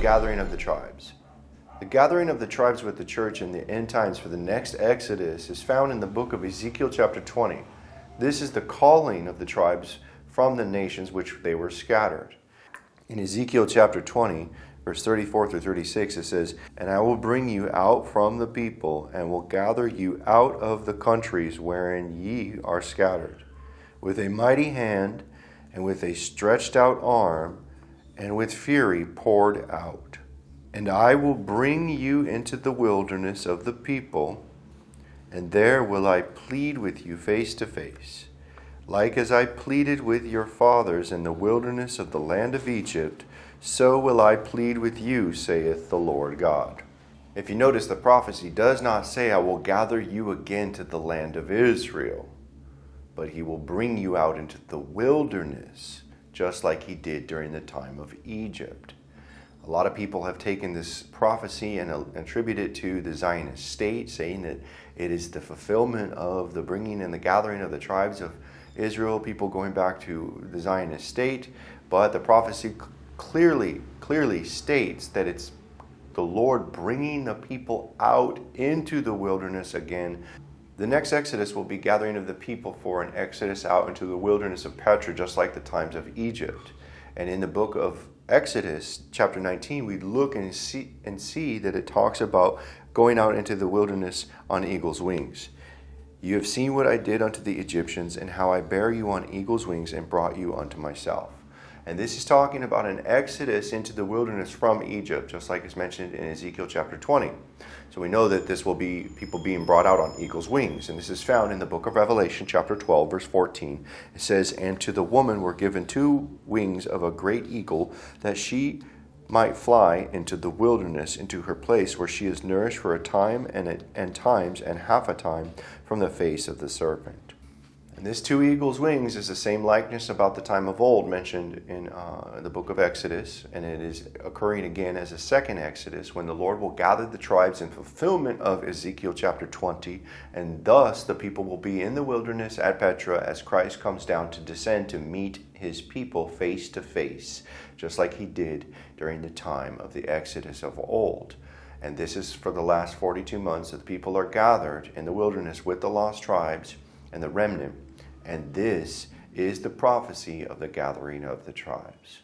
gathering of the tribes. The gathering of the tribes with the church in the end times for the next Exodus is found in the book of Ezekiel chapter 20. This is the calling of the tribes from the nations which they were scattered. In Ezekiel chapter 20, verse 34 through 36, it says, "And I will bring you out from the people, and will gather you out of the countries wherein ye are scattered, with a mighty hand, and with a stretched out arm, and with fury poured out. And I will bring you into the wilderness of the people, and there will I plead with you face to face, like as I pleaded with your fathers in the wilderness of the land of Egypt, so will I plead with you, saith the Lord God." If you notice, the prophecy does not say, "I will gather you again to the land of Israel," but he will bring you out into the wilderness, just like he did during the time of Egypt. A lot of people have taken this prophecy and attributed it to the Zionist state, saying that it is the fulfillment of the bringing and the gathering of the tribes of Israel, people going back to the Zionist state. But the prophecy clearly states that it's the Lord bringing the people out into the wilderness again. The next Exodus will be gathering of the people for an exodus out into the wilderness of Petra, just like the times of Egypt. And in the book of Exodus, chapter 19, we look and see that it talks about going out into the wilderness on eagle's wings. "You have seen what I did unto the Egyptians, and how I bare you on eagle's wings and brought you unto myself." And this is talking about an exodus into the wilderness from Egypt, just like it's mentioned in Ezekiel chapter 20. So we know that this will be people being brought out on eagle's wings. And this is found in the book of Revelation, chapter 12, verse 14. It says, "And to the woman were given 2 wings of a great eagle, that she might fly into the wilderness, into her place, where she is nourished for a time and times and half a time from the face of the serpent." And this 2 eagles' wings is the same likeness about the time of old mentioned in the book of Exodus, and it is occurring again as a second Exodus when the Lord will gather the tribes in fulfillment of Ezekiel chapter 20, and thus the people will be in the wilderness at Petra as Christ comes down to descend to meet his people face to face, just like he did during the time of the Exodus of old. And this is for the last 42 months that the people are gathered in the wilderness with the lost tribes and the remnant. And this is the prophecy of the gathering of the tribes.